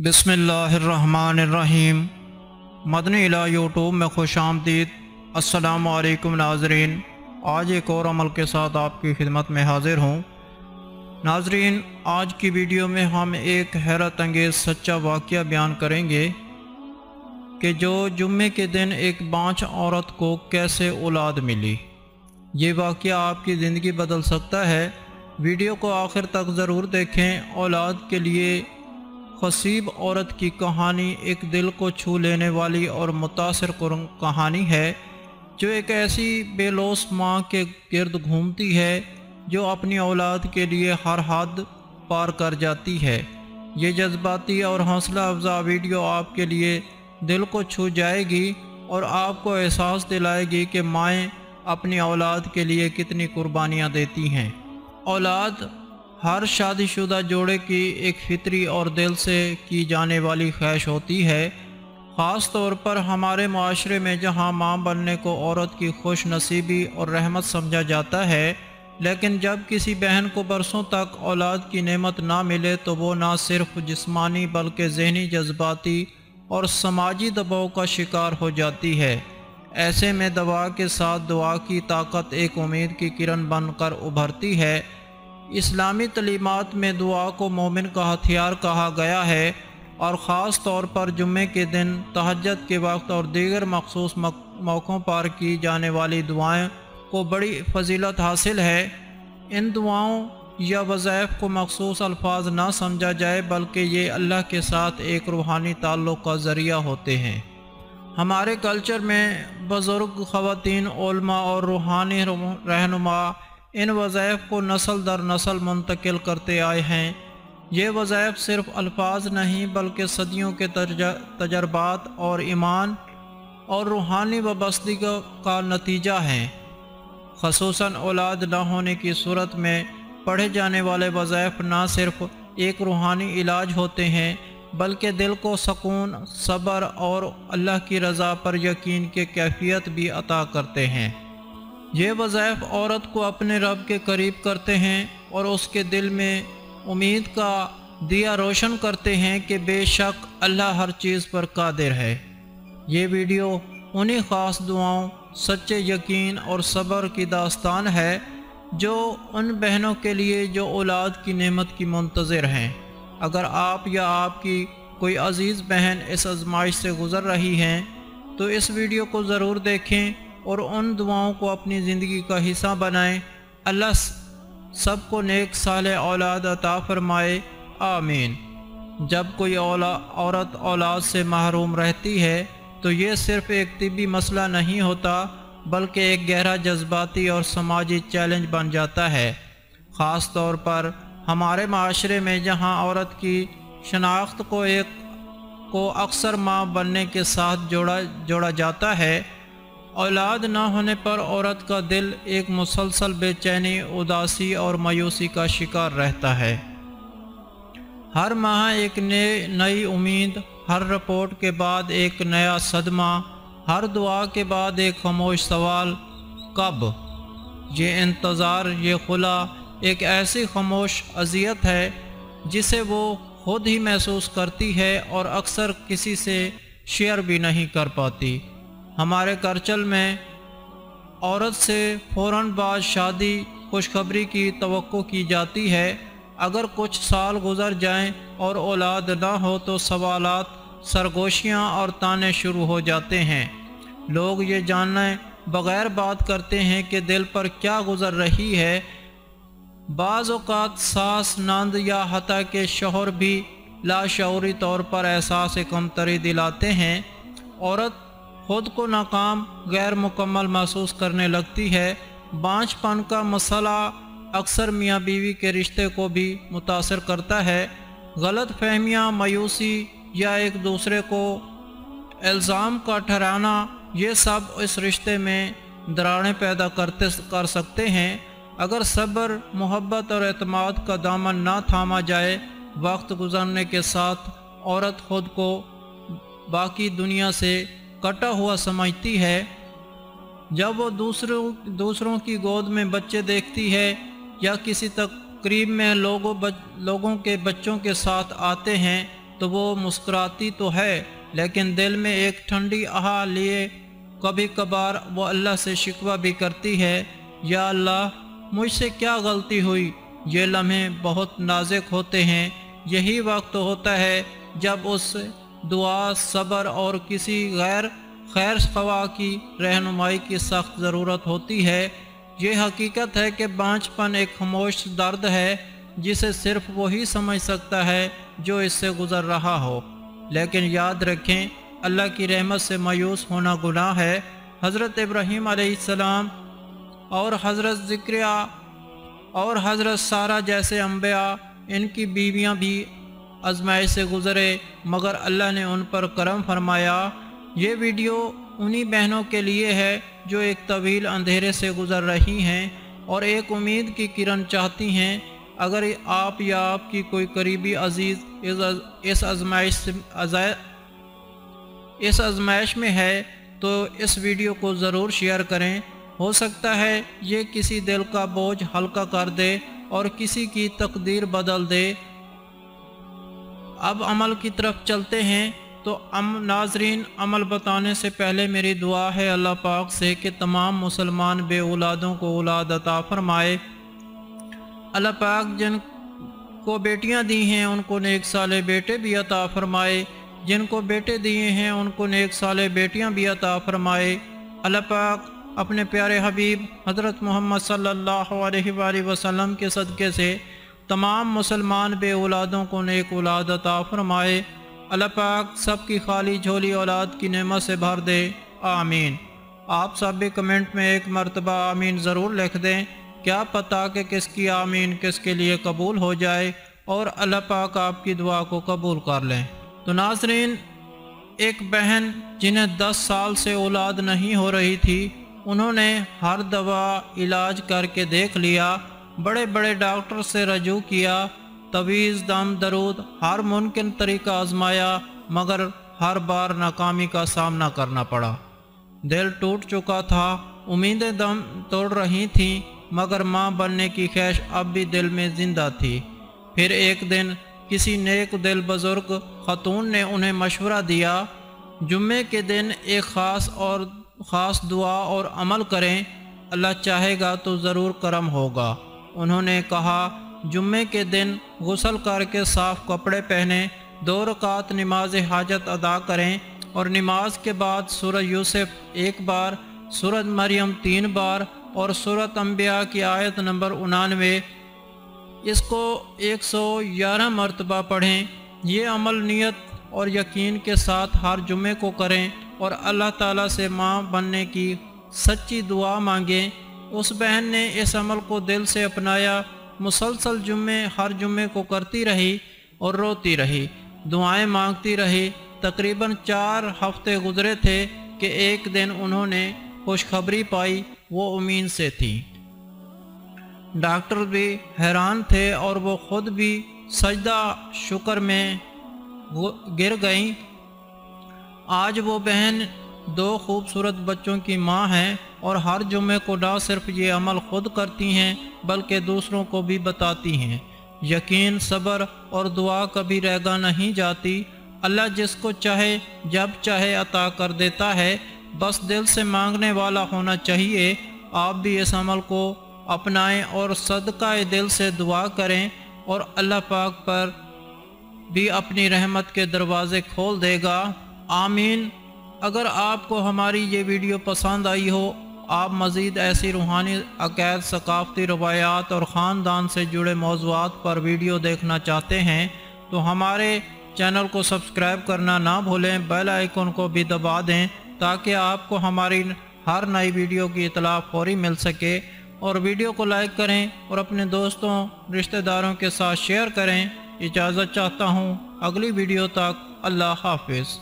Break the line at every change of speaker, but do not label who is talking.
बिस्मिल्लाहिर्रहमानिर्रहीम। मदनी इला यूट्यूब में खुश आमदीद। अस्सलामु अलैकुम नाजरीन, आज एक और अमल के साथ आपकी खिदमत में हाजिर हूँ। नाजरीन, आज की वीडियो में हम एक हैरत अंगेज़ सच्चा वाक़या बयान करेंगे कि जो जुम्मे के दिन एक बांझ औरत को कैसे औलाद मिली। ये वाक़या आपकी ज़िंदगी बदल सकता है। वीडियो को आखिर तक ज़रूर देखें। औलाद के लिए खसीब औरत की कहानी एक दिल को छू लेने वाली और मुतासिर कुन कहानी है, जो एक ऐसी बेलौस माँ के गिर्द घूमती है जो अपनी औलाद के लिए हर हद पार कर जाती है। ये जज्बाती और हौसला अफजा वीडियो आपके लिए दिल को छू जाएगी और आपको एहसास दिलाएगी कि माएँ अपनी औलाद के लिए कितनी कुर्बानियाँ देती हैं। औलाद हर शादीशुदा जोड़े की एक फितरी और दिल से की जाने वाली ख्वाहिश होती है, ख़ास तौर पर हमारे माशरे में जहाँ माँ बनने को औरत की खुश नसीबी और रहमत समझा जाता है। लेकिन जब किसी बहन को बरसों तक औलाद की नेमत ना मिले तो वो ना सिर्फ जिस्मानी बल्कि ज़हनी, जज्बाती और समाजी दबाव का शिकार हो जाती है। ऐसे में दवा के साथ दुआ की ताकत एक उम्मीद की किरण बनकर उभरती है। इस्लामी तलीमात में दुआ को मोमिन का हथियार कहा गया है और ख़ास तौर पर जुम्मे के दिन, तहज्जुद के वक्त और दीगर मखसूस मौक़ों पर की जाने वाली दुआएं को बड़ी फजीलत हासिल है। इन दुआओं या वज़ाइफ को मखसूस अल्फाज ना समझा जाए, बल्कि ये अल्लाह के साथ एक रूहानी ताल्लुक़ का ज़रिया होते हैं। हमारे कल्चर में बुज़ुर्ग ख़वातीन, उलमा और रूहानी रहनुमा इन वज़ाइफ को नस्ल दर नस्ल मुंतकिल करते आए हैं। ये वज़ाइफ सिर्फ अल्फाज नहीं बल्कि सदियों के तजर्बात और ईमान और रूहानी वाबस्तगी का नतीजा हैं। ख़ुसूसन औलाद न होने की सूरत में पढ़े जाने वाले वज़ाइफ न सिर्फ एक रूहानी इलाज होते हैं बल्कि दिल को सुकून, सब्र और अल्लाह की रज़ा पर यकीन की कैफियत भी अता करते हैं। ये वज़ाइफ औरत को अपने रब के करीब करते हैं और उसके दिल में उम्मीद का दिया रोशन करते हैं कि बेशक अल्लाह हर चीज़ पर कादिर है। ये वीडियो उन्हीं ख़ास दुआओं, सच्चे यकीन और सब्र की दास्तान है जो उन बहनों के लिए जो औलाद की नेमत की मुंतज़िर हैं। अगर आप या आपकी कोई अज़ीज़ बहन इस आज़माइश से गुज़र रही हैं तो इस वीडियो को ज़रूर देखें और उन दुआओं को अपनी ज़िंदगी का हिस्सा बनाएं। अल्लाह सबको नेक सालेह औलाद अता फरमाए, आमीन। जब कोई औरत औलाद से महरूम रहती है तो ये सिर्फ़ एक तिब्बी मसला नहीं होता बल्कि एक गहरा जज्बाती और समाजी चैलेंज बन जाता है। ख़ास तौर पर हमारे माशरे में जहाँ औरत की शनाख्त को अक्सर माँ बनने के साथ जोड़ा जाता है। औलाद न होने पर औरत का दिल एक मुसलसल बेचैनी, उदासी और मायूसी का शिकार रहता है। हर माह एक नई उम्मीद, हर रिपोर्ट के बाद एक नया सदमा, हर दुआ के बाद एक खामोश सवाल, कब। ये इंतज़ार, ये खुला एक ऐसी खामोश अज़ियत है जिसे वो खुद ही महसूस करती है और अक्सर किसी से शेयर भी नहीं कर पाती। हमारे कल्चर में औरत से फ़ौरन बाद शादी खुशखबरी की तवक्को की जाती है। अगर कुछ साल गुजर जाएं और औलाद ना हो तो सवालात, सरगोशियाँ और ताने शुरू हो जाते हैं। लोग ये जानने बग़ैर बात करते हैं कि दिल पर क्या गुजर रही है। बाज़ औक़ात सास, नंद या हत्ता के शौहर भी लाशऊरी तौर पर एहसास कमतरी दिलाते हैं। औरत खुद को नाकाम, गैर मुकम्मल महसूस करने लगती है। बांझपन का मसला अक्सर मियाँ बीवी के रिश्ते को भी मुतासर करता है। गलत फहमियाँ, मायूसी या एक दूसरे को इल्ज़ाम का ठहराना, ये सब इस रिश्ते में दरारें पैदा कर सकते हैं। अगर सब्र, मोहब्बत और एतमाद का दामन ना थामा जाए, वक्त गुजरने के साथ औरत खुद को बाकी दुनिया से कटा हुआ समझती है। जब वो दूसरों की गोद में बच्चे देखती है या किसी तकरीब में लोगों के बच्चों के साथ आते हैं تو وہ مسکراتی تو ہے لیکن دل میں ایک ٹھنڈی آہ لیے کبھی کبھار وہ اللہ سے شکوہ بھی کرتی ہے، یا اللہ مجھ سے کیا غلطی ہوئی۔ یہ لمحے بہت نازک ہوتے ہیں، یہی وقت ہوتا ہے جب اس دعا، صبر اور کسی غیر خیر خواہ کی رہنمائی کی سخت ضرورت ہوتی ہے۔ یہ حقیقت ہے کہ بانجھپن ایک خاموش درد ہے جسے صرف وہی سمجھ سکتا ہے جو اس سے گزر رہا ہو۔ لیکن یاد رکھیں، اللہ کی رحمت سے مایوس ہونا گناہ ہے۔ حضرت ابراہیم علیہ السلام اور حضرت زکریا اور حضرت سارہ جیسے انبیاء، ان کی بیویاں بھی آزمائش سے گزرے مگر اللہ نے ان پر کرم فرمایا۔ یہ ویڈیو انہی بہنوں کے لیے ہے جو ایک طویل اندھیرے سے گزر رہی ہیں اور ایک امید کی کرن چاہتی ہیں۔ اگر آپ یا آپ کی کوئی قریبی عزیز اس آزمائش میں ہے تو اس ویڈیو کو ضرور شیئر کریں۔ ہو سکتا ہے یہ کسی دل کا بوجھ ہلکا کر دے اور کسی کی تقدیر بدل دے۔ اب عمل کی طرف چلتے ہیں۔ تو ناظرین، عمل بتانے سے پہلے میری دعا ہے اللہ پاک سے کہ تمام مسلمان بے اولادوں کو اولاد عطا فرمائے۔ اللہ پاک جن کو بیٹیاں دی ہیں ان کو نیک صالح بیٹے بھی عطا فرمائے، جن کو بیٹے دیے ہیں ان کو نیک صالح بیٹیاں بھی عطا فرمائے۔ اللہ پاک اپنے پیارے حبیب حضرت محمد صلی اللہ علیہ وآلہ وسلم کے صدقے سے تمام مسلمان بے اولادوں کو نیک اولاد عطا فرمائے۔ اللہ پاک سب کی خالی جھولی اولاد کی نعمت سے بھر دے، آمین۔ آپ سب بھی کمنٹ میں ایک مرتبہ آمین ضرور لکھ دیں، کیا پتہ کہ کس کی آمین کس کے لیے قبول ہو جائے اور اللہ پاک آپ کی دعا کو قبول کر لیں۔ تو ناظرین، ایک بہن جنہیں 10 سال سے اولاد نہیں ہو رہی تھی، انہوں نے ہر دوا علاج کر کے دیکھ لیا، بڑے بڑے ڈاکٹر سے رجوع کیا، تویز، دم درود، ہر ممکن طریقہ آزمایا مگر ہر بار ناکامی کا سامنا کرنا پڑا۔ دل ٹوٹ چکا تھا، امیدیں دم توڑ رہی تھیں مگر ماں بننے کی خواہش اب بھی دل میں زندہ تھی۔ پھر ایک دن کسی نیک دل بزرگ خاتون نے انہیں مشورہ دیا، جمعے کے دن ایک خاص دعا اور عمل کریں، اللہ چاہے گا تو ضرور کرم ہوگا۔ انہوں نے کہا، جمعے کے دن غسل کر کے صاف کپڑے پہنیں، 2 رکعت نماز حاجت ادا کریں اور نماز کے بعد سورہ یوسف 1 بار، سورہ مریم 3 بار اور سورہ انبیاء کی آیت نمبر 99 اس کو 111 مرتبہ پڑھیں۔ یہ عمل نیت اور یقین کے ساتھ ہر جمعے کو کریں اور اللہ تعالیٰ سے ماں بننے کی سچی دعا مانگیں۔ اس بہن نے اس عمل کو دل سے اپنایا، مسلسل ہر جمعے کو کرتی رہی اور روتی رہی، دعائیں مانگتی رہی۔ تقریباً 4 ہفتے گزرے تھے کہ ایک دن انہوں نے خوشخبری پائی، وہ امین سے تھی۔ ڈاکٹر بھی حیران تھے اور وہ خود بھی سجدہ شکر میں گر گئیں۔ آج وہ بہن 2 خوبصورت بچوں کی ماں ہیں اور ہر جمعے کو نہ صرف یہ عمل خود کرتی ہیں بلکہ دوسروں کو بھی بتاتی ہیں۔ یقین، صبر اور دعا کبھی رہ نہیں جاتی۔ اللہ جس کو چاہے جب چاہے عطا کر دیتا ہے، بس دل سے مانگنے والا ہونا چاہیے۔ آپ بھی اس عمل کو اپنائیں اور صدقہ دل سے دعا کریں اور اللہ پاک پر بھی اپنی رحمت کے دروازے کھول دے گا، آمین۔ اگر آپ کو ہماری یہ ویڈیو پسند آئی ہو، آپ مزید ایسی روحانی عقائد، ثقافتی روایات اور خاندان سے جڑے موضوعات پر ویڈیو دیکھنا چاہتے ہیں تو ہمارے چینل کو سبسکرائب کرنا نہ بھولیں، بیل آئیکن کو بھی دبا دیں تاکہ آپ کو ہماری ہر نئی ویڈیو کی اطلاع فوری مل سکے، اور ویڈیو کو لائک کریں اور اپنے دوستوں، رشتہ داروں کے ساتھ شیئر کریں۔ اجازت چاہتا ہوں، اگلی ویڈیو تک اللہ حافظ۔